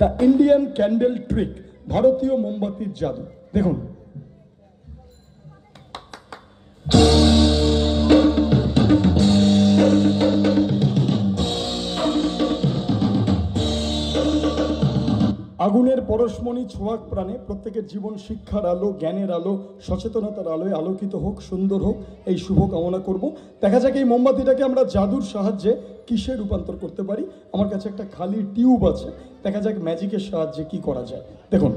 The Indian candle trick, ভারতীয় মোমবাতির জাদু। দেখুন, আগুনের পরশমণি ছোঁয়াক প্রাণে, প্রত্যেকের জীবন শিক্ষার আলো, জ্ঞানের আলো, সচেতনতার আলোয় আলোকিত হোক, সুন্দর হোক, এই শুভ কামনা করব। দেখা যাক এই মোমবাতিটাকে আমরা জাদুর সাহায্যে কিসে রূপান্তর করতে পারি। আমার কাছে একটা খালি টিউব আছে, দেখা যাক ম্যাজিকের সাহায্যে কি করা যায়। দেখুন,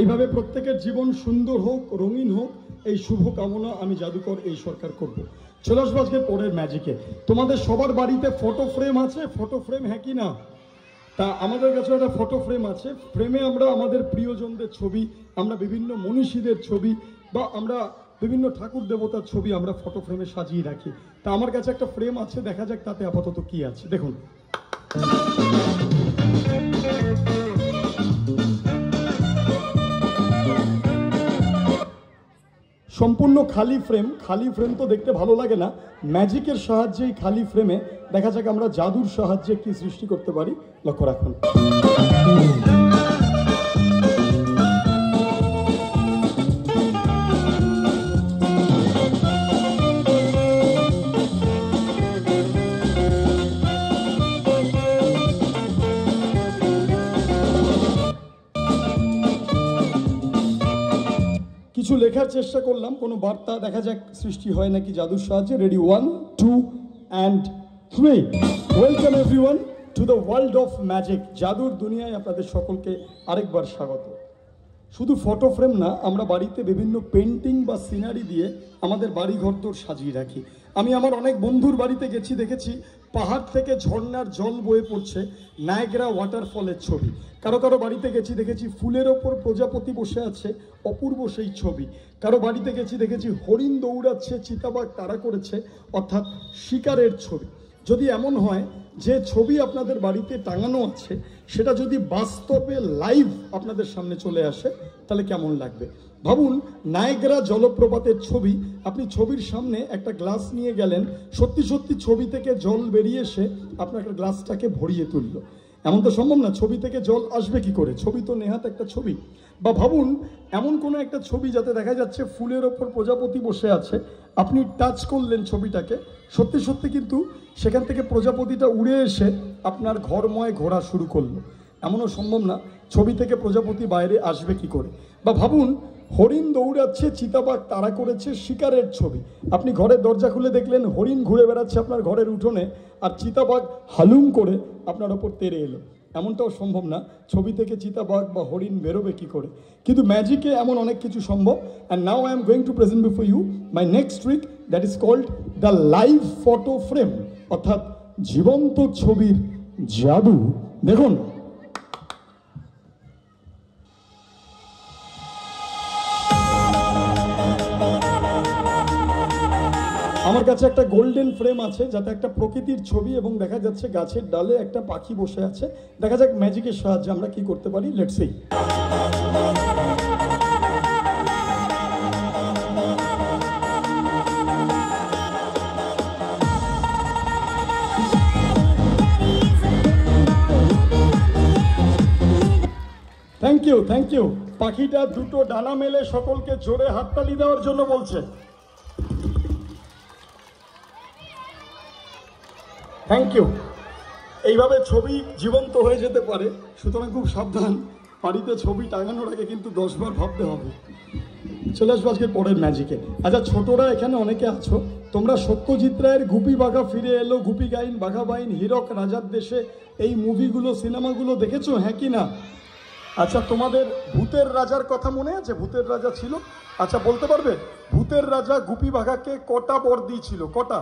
এইভাবে প্রত্যেকের জীবন সুন্দর হোক, রঙিন হোক, এই শুভ কামনা আমি জাদুকর এই সরকার করব। চলে আসবো আজকে পরের ম্যাজিকে। তোমাদের সবার বাড়িতে ফটো ফ্রেম আছে? ফটো ফ্রেম হ্যাঁ কি না? তা আমাদের কাছে একটা ফটো ফ্রেম আছে। ফ্রেমে আমরা আমাদের প্রিয়জনদের ছবি, আমরা বিভিন্ন মনীষীদের ছবি, বা আমরা বিভিন্ন ঠাকুর দেবতার ছবি আমরা ফটো ফ্রেমে সাজিয়ে রাখি। তা আমার কাছে একটা ফ্রেম আছে, দেখা যাক তাতে আপাতত কি আছে। দেখুন, সম্পূর্ণ খালি ফ্রেম। খালি ফ্রেম তো দেখতে ভালো লাগে না, ম্যাজিকের সাহায্যে এই খালি ফ্রেমে দেখা যাক আমরা জাদুর সাহায্যে কি সৃষ্টি করতে পারি। লক্ষ্য রাখুন, কিছু লেখার চেষ্টা করলাম, কোনো বার্তা, দেখা যাক সৃষ্টি হয় নাকি জাদুর সাহায্যে। Ready, 1 2 and 3। Welcome everyone to the world of magic. জাদুর দুনিয়ায় আপনাদের সকলকে আরেকবার স্বাগত। শুধু ফটো ফ্রেম না, আমরা বাড়িতে বিভিন্ন পেন্টিং বা সিনারি দিয়ে আমাদের বাড়ি ঘরদোর সাজিয়ে রাখি। আমি আমার অনেক বন্ধুর বাড়িতে গেছি, দেখেছি পাহাড় থেকে ঝর্ণার জল বয়ে পড়ছে, নায়াগ্রা ওয়াটারফলের ছবি। কারো কারো বাড়িতে গেছি, দেখেছি ফুলের ওপর প্রজাপতি বসে আছে, অপূর্ব সেই ছবি। কারো বাড়িতে গেছি, দেখেছি হরিণ দৌড়াচ্ছে, চিতাবাঘ তাড়া করেছে, অর্থাৎ শিকারের ছবি। যদি এমন হয় যে ছবি আপনাদের বাড়িতে টাঙানো আছে সেটা যদি বাস্তবে লাইভ আপনাদের সামনে চলে আসে, তাহলে কেমন লাগবে? ভাবুন, নায়াগ্রা জলপ্রপাতের ছবি, আপনি ছবির সামনে একটা গ্লাস নিয়ে গেলেন, সত্যি সত্যি ছবি থেকে জল বেরিয়ে এসে আপনার গ্লাসটাকে ভরিয়ে তুললো। এমন তো সম্ভব না, ছবি থেকে জল আসবে কি করে? ছবি তো নেহাত একটা ছবি। বা ভাবুন, এমন কোনো একটা ছবি যাতে দেখা যাচ্ছে ফুলের ওপর প্রজাপতি বসে আছে, আপনি টাচ করলেন ছবিটাকে, সত্যি সত্যি কিন্তু সেখান থেকে প্রজাপতিটা উড়ে এসে আপনার ঘরময় ঘোরা শুরু করলো। এমনও সম্ভব না, ছবি থেকে প্রজাপতি বাইরে আসবে কি করে? বা ভাবুন, হরিণ দৌড়াচ্ছে, চিতাবাঘ তাড়া করেছে, শিকারের ছবি। আপনি ঘরের দরজা খুলে দেখলেন হরিণ ঘুরে বেড়াচ্ছে আপনার ঘরের উঠোনে, আর চিতাবাঘ হালুম করে আপনার ওপর তেড়ে এলো। এমনটাও সম্ভব না, ছবি থেকে চিতাবাঘ বা হরিণ বেরোবে কি করে? কিন্তু ম্যাজিকে এমন অনেক কিছু সম্ভব। And now I am going to present before you my next trick, that is called the live photo frame, অর্থাৎ জীবন্ত ছবির জাদু। দেখুন, আমার কাছে একটা গোল্ডেন ফ্রেম আছে, যাতে একটা প্রকৃতির ছবি এবং দেখা যাচ্ছে গাছের ডালে একটা পাখি বসে আছে। দেখা যাক ম্যাজিকের সাহায্যে আমরা কি করতে পারি। Let's see. Thank you, thank you. পাখিটা দুটো ডানা মেলে সকলকে জোরে হাততালি দেওয়ার জন্য বলছে। Thank you. এইভাবে ছবি জীবন্ত হয়ে যেতে পারে, সুতরাং খুব সাবধান, বাড়িতে ছবি টাঙানোর আগে কিন্তু 10 বার ভাবতে হবে। চলে আসবো আজকে পরের ম্যাজিকে। আচ্ছা, ছোটরা এখানে অনেকে আছো, তোমরা সত্যজিৎ রায়ের গুপি বাঘা ফিরে এলো, গুপি গাইন বাঘা বাইন, হীরক রাজার দেশে, এই মুভিগুলো, সিনেমাগুলো দেখেছো হ্যাঁ কি না? আচ্ছা, তোমাদের ভূতের রাজার কথা মনে আছে? ভূতের রাজা ছিল, আচ্ছা বলতে পারবে ভূতের রাজা গুপি বাঘাকে কটা বর দিয়েছিল? কটা?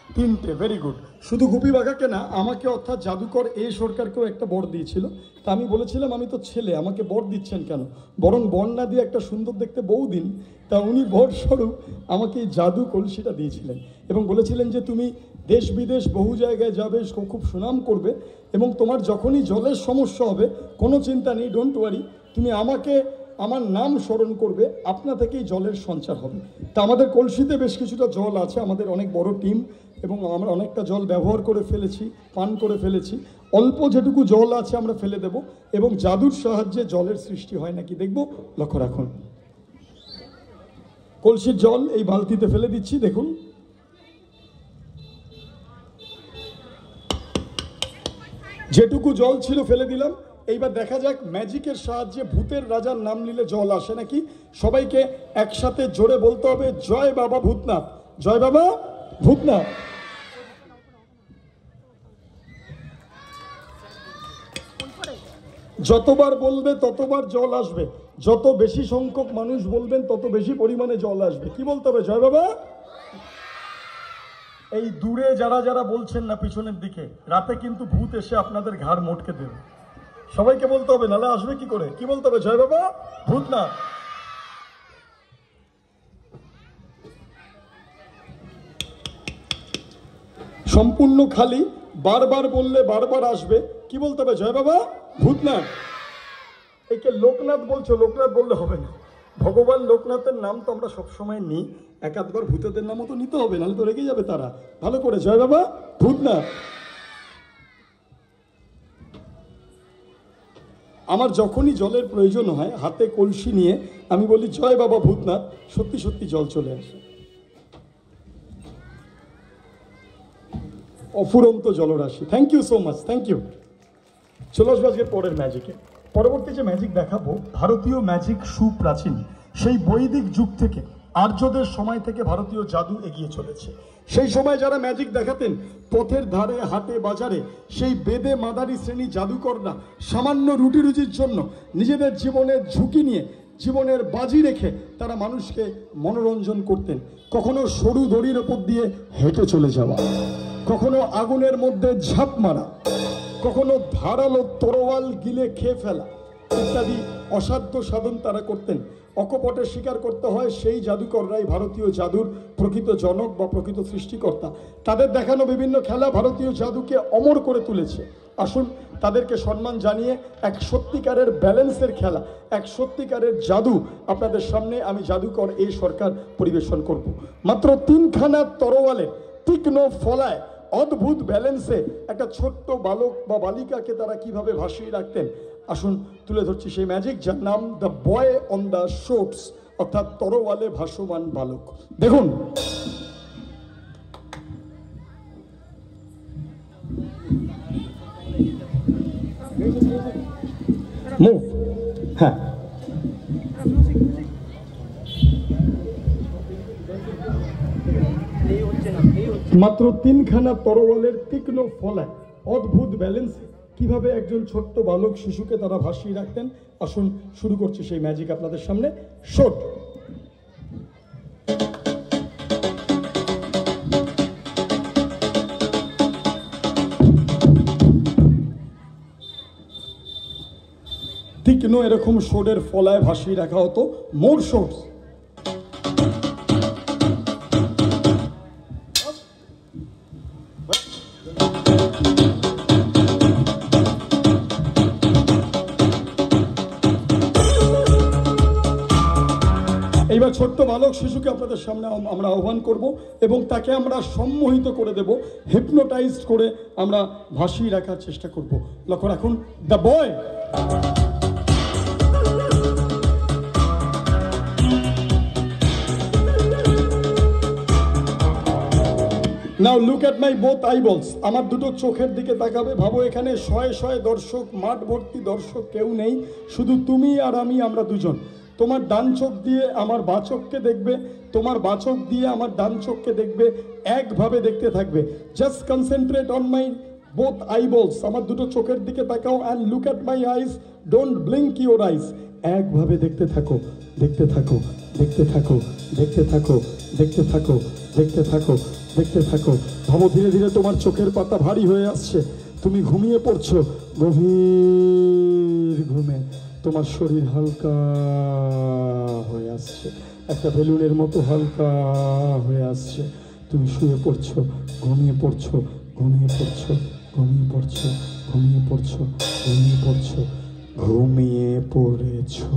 তিনটে, ভেরি গুড। শুধু গুপি বাঘাকে না, আমাকে অর্থাৎ জাদুকর এ সরকারকেও একটা বর দিয়েছিল। তা আমি বলেছিলাম আমি তো ছেলে, আমাকে বর দিচ্ছেন কেন, বরং বর না দিয়ে একটা সুন্দর দেখতে বউ দিন। তা উনি বর স্বরূপ আমাকে এই জাদু কলসিটা দিয়েছিলেন এবং বলেছিলেন যে তুমি দেশ বিদেশ বহু জায়গায় যাবে, খুব সুনাম করবে, এবং তোমার যখনই জলের সমস্যা হবে কোনো চিন্তা নেই, ডোন্ট ওয়ারি, তুমি আমাকে আমার নাম স্মরণ করবে, আপনা থেকেই জলের সঞ্চার হবে। তা আমাদের কলসিতে বেশ কিছুটা জল আছে, আমাদের অনেক বড় টিম, এবং আমরা অনেকটা জল ব্যবহার করে ফেলেছি, পান করে ফেলেছি। অল্প যেটুকু জল আছে আমরা ফেলে দেব এবং জাদুর সাহায্যে জলের সৃষ্টি হয় নাকি দেখব। লক্ষ্য রাখুন, কলসির জল এই বালতিতে ফেলে দিচ্ছি, দেখুন। যেটুকু জল ছিল ফেলে দিলাম। এইবার দেখা যাক ম্যাজিকের সাহায্যে ভূতের রাজার নাম নিলে জল আসে নাকি। সবাইকে একসাথে জোরে বলতে হবে, জয় বাবা ভূতনাথ, জয় বাবা ভূতনাথ। যতবার বলবে ততবার জল আসবে, যত বেশি সংখ্যক মানুষ বলবেন তত বেশি পরিমাণে জল আসবে। কি বলতে হবে? জয় বাবা। এই দূরে যারা যারা বলছেন না পিছনের দিকে, রাতে কিন্তু ভূত এসে আপনাদের ঘাড় মোটকে দেবে। সবাইকে বলতে হবে, নালে আসবে কি করে। কি বলতে হবে? জয় বাবা ভূতনাথ। সম্পূর্ণ খালি, বারবার বললে বারবার আসবে। কি বলতে হবে? জয় বাবা ভূতনাথ। একে লোকনাথ বলছো, লোকনাথ বললে হবে না, ভগবান লোকনাথের নাম তো আমরা সবসময় নিই, এক আধবার ভূতেদের নামও তো নিতে হবে, নাহলে তো রেগে যাবে তারা। ভালো করে জয় বাবা ভূতনাথ। আমার যখনই জলের প্রয়োজন হয় হাতে কলসি নিয়ে আমি বলি জয় বাবা ভূতনাথ, সত্যি সত্যি জল চলে আসে। অফুরন্ত জলরাশি। Thank you so much, thank you. চলে আসবো আজকের পরের ম্যাজিকে। পরবর্তী যে ম্যাজিক দেখাবো, ভারতীয় ম্যাজিক সুপ্রাচীন, সেই বৈদিক যুগ থেকে, আর্যদের সময় থেকে ভারতীয় জাদু এগিয়ে চলেছে। সেই সময় যারা ম্যাজিক দেখাতেন পথের ধারে, হাটে, বাজারে, সেই বেদে মাদারি শ্রেণী জাদুকররা সামান্য রুটি রুজির জন্য নিজেদের জীবনের ঝুঁকি নিয়ে, জীবনের বাজি রেখে তারা মানুষকে মনোরঞ্জন করতেন। কখনো সরু দড়ির ওপর দিয়ে হেঁটে চলে যাওয়া, কখনো আগুনের মধ্যে ঝাঁপ মারা, কখনো ধারালো তরোয়াল গিলে খেয়ে ফেলা ইত্যাদি অসাধ্য সাধন তারা করতেন। অকপটে স্বীকার করতে হয় সেই জাদুকররাই ভারতীয় জাদুর প্রকৃত জনক বা প্রকৃত সৃষ্টিকর্তা। তাদের দেখানো বিভিন্ন খেলা ভারতীয় জাদুকে অমর করে তুলেছে। আসুন তাদেরকে সম্মান জানিয়ে এক সত্যিকারের ব্যালেন্সের খেলা, এক সত্যিকারের জাদু আপনাদের সামনে আমি জাদুকর এই সরকার পরিবেশন করব। মাত্র 3খানা তরোয়ালের তীক্ষ্ণ ফলায় অদ্ভুত ব্যালেন্সে একটা ছোট্ট বালক বা বালিকাকে তারা কিভাবে ভাসিয়ে রাখতেন। আসুন তুলে ধরছি সেই ম্যাজিক, যার নাম দ্য বয় অন দ্য শোটস, অর্থাৎ তরোয়ালে ভাসমান বালক। দেখুন, মুভ, হ্যাঁ, মাত্র 3খানা তরোয়ালের তীক্ষ্ণ ফলায় অদ্ভুত ব্যালেন্সে কিভাবে একজন ছোট্ট বালক শিশুকে তারা ভাসিয়ে রাখতেন। আসুন শুরু করছি সেই ম্যাজিক আপনাদের সামনে। শট। তীক্ষ্ণ এরকম শোটের ফলায় ভাসিয়ে রাখা হতো মোর শোটস। এইবার ছোট্ট বালক শিশুকে আপনাদের সামনে আমরা আহ্বান করব এবং তাকে আমরা সম্মোহিত করে দেব, হিপনোটাইজড করে আমরা ভাসিয়ে রাখার চেষ্টা করব। লক্ষ্য রাখুন, the boy. Now look at my both eyeballs. আমার দুটো চোখের দিকে তাকাবে। ভাবো এখানে শয়ে শয়ে দর্শক, মাঠ ভর্তি দর্শক, কেউ নেই, শুধু তুমি আর আমি, আমরা দুজন। তোমার ডান চোখ দিয়ে আমার বাঁ চোখকে দেখবে, তোমার বাঁ চোখ দিয়ে আমার ডান চোখকে দেখবে, একভাবে দেখতে থাকবে। Just concentrate on my both eyeballs. আমার দুটো চোখের দিকে তাকাও and look at my eyes, don't blink your eyes. একভাবে দেখতে থাকো, দেখতে থাকো, দেখতে থাকো, দেখতে থাকো, দেখতে থাকো, দেখতে থাকো, দেখতে থাকো। ভাবো ধীরে ধীরে তোমার চোখের পাতা ভারী হয়ে আসছে, তুমি ঘুমিয়ে পড়ছো গভীর ঘুমে। তোমার শরীর হালকা হয়ে আসছে, একটা বেলুনের মতো হালকা হয়ে আসছে। তুমি শুয়ে পড়ছো, ঘুমিয়ে পড়ছো, ঘুমিয়ে পড়ছো, ঘুমিয়ে পড়ছো, ঘুমিয়ে পড়ছো, ঘুমিয়ে পড়ছো, ঘুমিয়ে পড়েছো।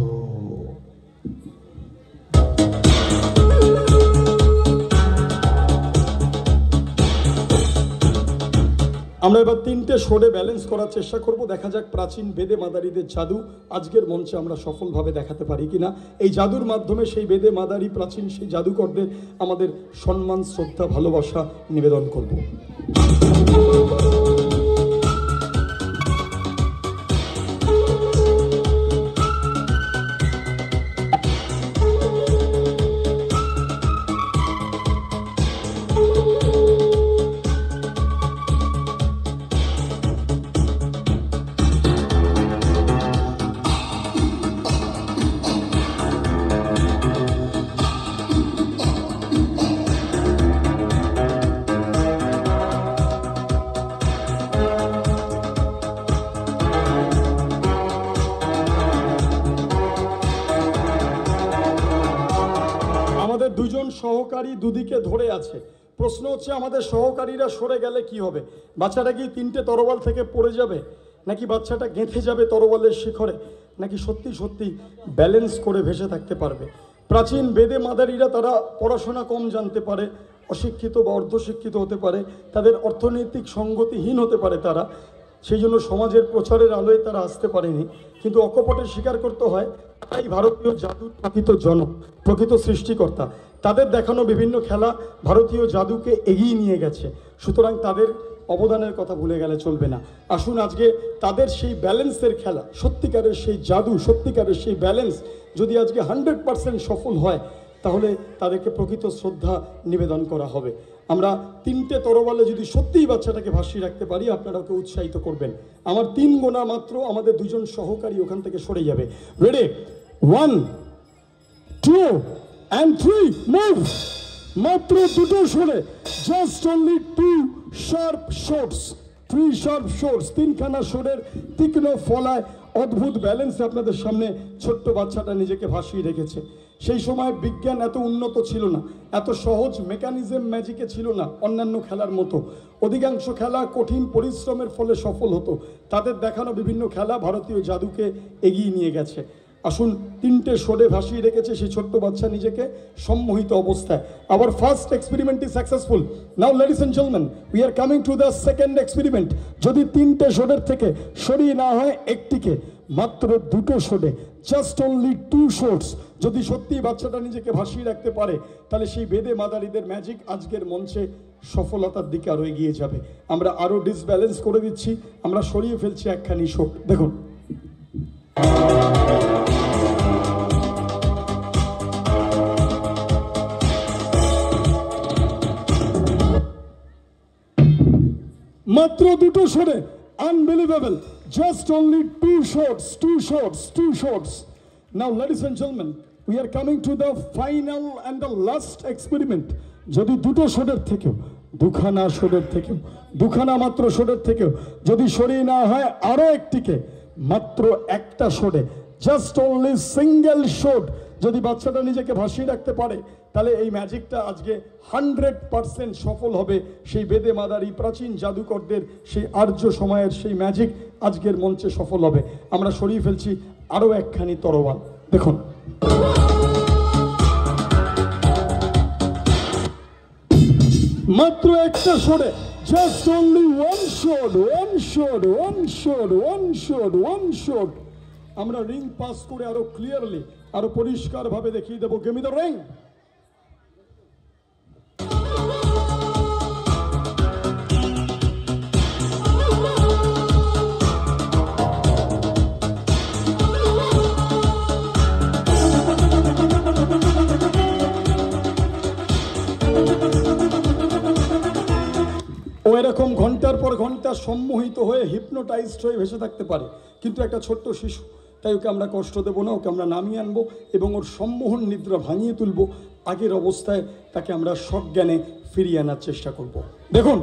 আমরা এবার তিনটে সুরে ব্যালেন্স করার চেষ্টা করব, দেখা যাক প্রাচীন বেদে মাদারিদের জাদু আজকের মঞ্চে আমরা সফলভাবে দেখাতে পারি কিনা। এই জাদুর মাধ্যমে সেই বেদে মাদারি প্রাচীন সেই জাদুকরদের আমাদের সম্মান, শ্রদ্ধা, ভালোবাসা নিবেদন করব। দুজন সহকারী দুদিকে ধরে আছে। প্রশ্ন হচ্ছে আমাদের সহকারীরা সরে গেলে কি হবে? বাচ্চাটা কি তিনটে তরোয়াল থেকে পড়ে যাবে, নাকি বাচ্চাটা গেঁথে যাবে তরোয়ালের শিখরে, নাকি সত্যি সত্যি ব্যালেন্স করে ভেসে থাকতে পারবে? প্রাচীন বেদে মাদারিরা তারা পড়াশোনা কম জানতে পারে, অশিক্ষিত বা অর্ধশিক্ষিত হতে পারে, তাদের অর্থনৈতিক সঙ্গতিহীন হতে পারে তারা, সেই জন্য সমাজের প্রচারের আলোয় তারা আসতে পারেনি। কিন্তু অকপটে স্বীকার করতে হয় তাই ভারতীয় জাদুর প্রকৃত জনক, প্রকৃত সৃষ্টিকর্তা। তাদের দেখানো বিভিন্ন খেলা ভারতীয় জাদুকে এগিয়ে নিয়ে গেছে, সুতরাং তাদের অবদানের কথা ভুলে গেলে চলবে না। আসুন আজকে তাদের সেই ব্যালেন্সের খেলা, সত্যিকারের সেই জাদু, সত্যিকারের সেই ব্যালেন্স যদি আজকে 100% সফল হয়, তাহলে তাদেরকে প্রকৃত শ্রদ্ধা নিবেদন করা হবে। আমরা তিনটে তরোয়ালে যদি সত্যিই বাচ্চাটাকে ভাসিয়ে রাখতে পারি, আপনারা ওকে উৎসাহিত করবেন। আমার 3 গোনা মাত্র, আমাদের দুজন সহকারী ওখান থেকে সরে যাবে। রেডি? 1 2 and 3 move. মাত্র দুটো সরে, just only 2 sharp shots, 3 sharp shots, 3খানা শটের তীক্ষ্ণ ফলায় অদ্ভুত ব্যালেন্সে আপনাদের সামনে ছোট্ট বাচ্চাটা নিজেকে ভাসিয়ে রেখেছে। সেই সময় বিজ্ঞান এত উন্নত ছিল না, এত সহজ মেকানিজম ম্যাজিকে ছিল না অন্যান্য খেলার মতো। অধিকাংশ খেলা কঠিন পরিশ্রমের ফলে সফল হতো। তাদের দেখানো বিভিন্ন খেলা ভারতীয় জাদুকে এগিয়ে নিয়ে গেছে। আসুন, 3টে শোডে ভাসিয়ে রেখেছে সেই ছোট্ট বাচ্চা নিজেকে সম্মোহিত অবস্থায়। Our first experiment is successful. Now ladies and gentleman, we are coming to the second experiment. যদি 3টে শোডের থেকে সরিয়ে না হয় একটিকে, মাত্র 2টো শোডে, জাস্ট অনলি 2 শটস, যদি সত্যি বাচ্চাটা নিজেকে ভাসিয়ে রাখতে পারে, তাহলে সেই বেদে মাদারিদের ম্যাজিক আজকের মঞ্চে সফলতার দিকে আরো এগিয়ে যাবে। আমরা আরো ডিসব্যালেন্স করে দিচ্ছি, আমরা সরিয়ে ফেলছি একখানি শট। দেখুন, মাত্র 2টো শটে, unbelievable, just only 2 shots, 2 shots, 2 shots. Now ladies and gentlemen, we are coming to the final and the last experiment. যদি 2টো শটের থেকেও, 2খানা শটের থেকেও, 2খানা মাত্র শটের থেকেও যদি সরিয়ে না হয় আরো একটিকে, মাত্র একটা শটে, জাস্ট অনলি সিঙ্গেল শট, যদি বাচ্চাটা নিজেকে ভাসিয়ে রাখতে পারে, তাহলে এই ম্যাজিকটা আজকে 100% সফল হবে। সেই বেদে মাদারি প্রাচীন জাদুকরদের সেই আর্য সময়ের সেই ম্যাজিক আজকের মঞ্চে সফল হবে। আমরা সরিয়ে ফেলছি আরো একখানি তরোয়াল। দেখুন, মাত্র একটা শটে, just only 1 shot, 1 shot, 1 shot, 1 shot, 1 shot। আমরা রিং পাস করে আরো ক্লিয়ারলি, আরো পরিষ্কার ভাবে দেখিয়ে দেবো। Give me the ring. ও এরকম ঘন্টার পর ঘন্টা সম্মোহিত হয়ে হিপনোটাইজড হয়ে ভেসে থাকতে পারে, কিন্তু একটা ছোট্ট শিশু তাই ওকে আমরা কষ্ট দেবো না, ওকে আমরা নামিয়ে আনবো এবং ওর সম্মোহন নিদ্রা ভাঙিয়ে তুলবো। আগের অবস্থায় তাকে আমরা সজ্ঞানে ফিরিয়ে আনার চেষ্টা করব। দেখুন,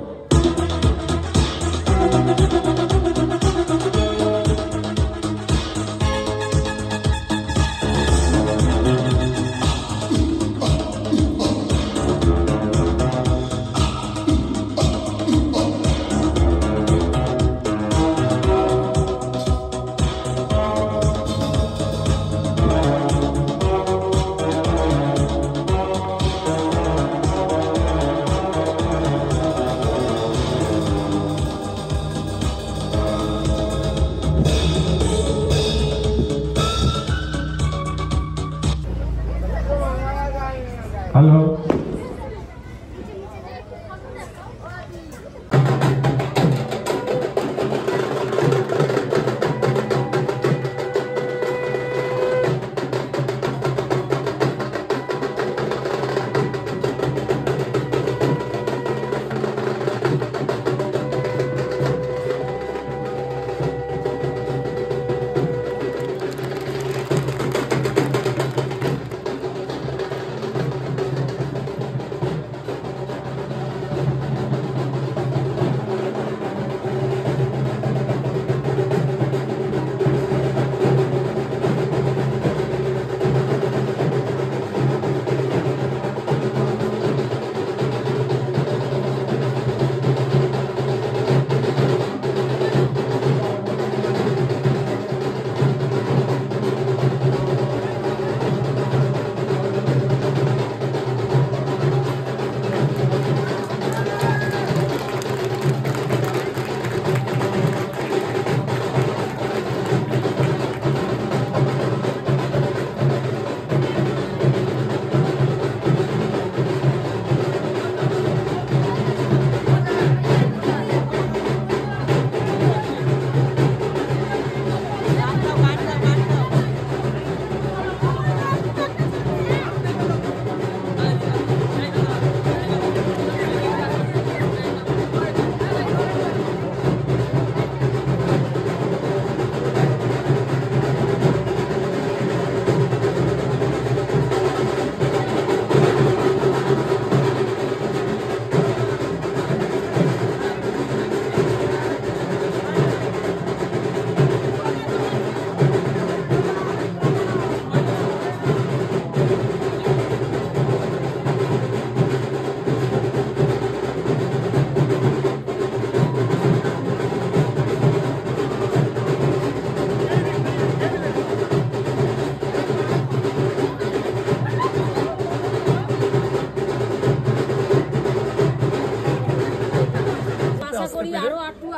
হ্যালো,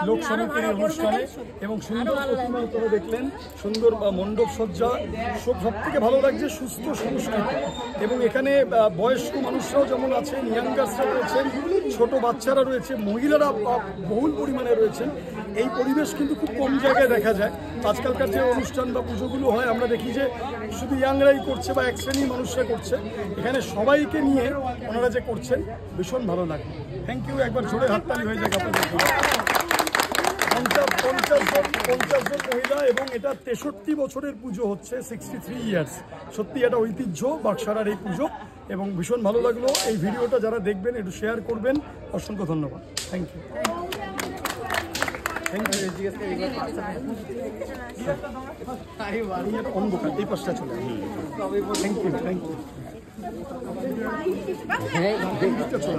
লোকসঙ্গীতের অনুষ্ঠানে এবং সুন্দর প্রতিমা আপনারা দেখলেন, সুন্দর মণ্ডপ সজ্জা, সব থেকে ভালো লাগছে সুস্থ সংস্কৃতি। এবং এখানে বয়স্ক মানুষরাও যেমন আছেন, ইয়াংগার্সরা রয়েছেন, ছোট বাচ্চারা রয়েছে, মহিলারা বহুল পরিমাণে রয়েছেন। এই পরিবেশ কিন্তু খুব কম জায়গায় দেখা যায়। আজকালকার যে অনুষ্ঠান বা পুজোগুলো হয় আমরা দেখি যে শুধু ইয়াংরাই করছে বা এক শ্রেণীর মানুষরা করছে, এখানে সবাইকে নিয়ে ওনারা যে করছেন ভীষণ ভালো লাগে। থ্যাংক ইউ, একবার জোরে হাততালি হয়ে যাক আপনাদের। 50 জন মহিলা এবং এটা 63 বছরের পুজো হচ্ছে, 63 ইয়ার্স। সত্যি এটা ঐতিহ্য বাক্সারার এই পুজো এবং ভীষণ ভালো লাগলো। এই ভিডিওটা যারা দেখবেন একটু শেয়ার করবেন। অসংখ্য ধন্যবাদ। Thank you. অন্ধকার এই পাশটা চলে। Thank you, thank you. Light আছে।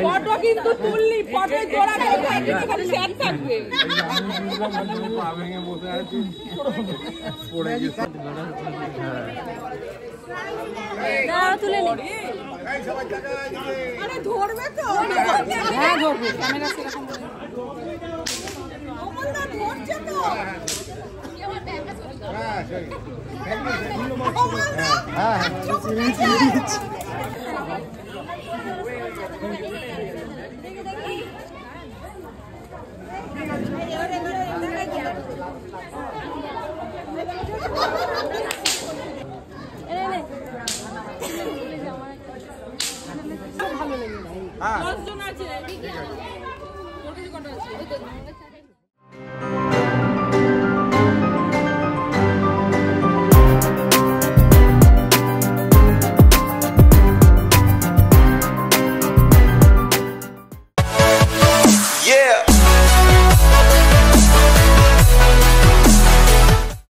ফটো কিন্তু তুললি, ফটো জোড়া শেয়ার থাকবে। তুলে ধরবে তো? হ্যাঁ ধরবে, ক্যামেরা সেরকম ধরছে তো। ভালো লেগে 10 জন আছে।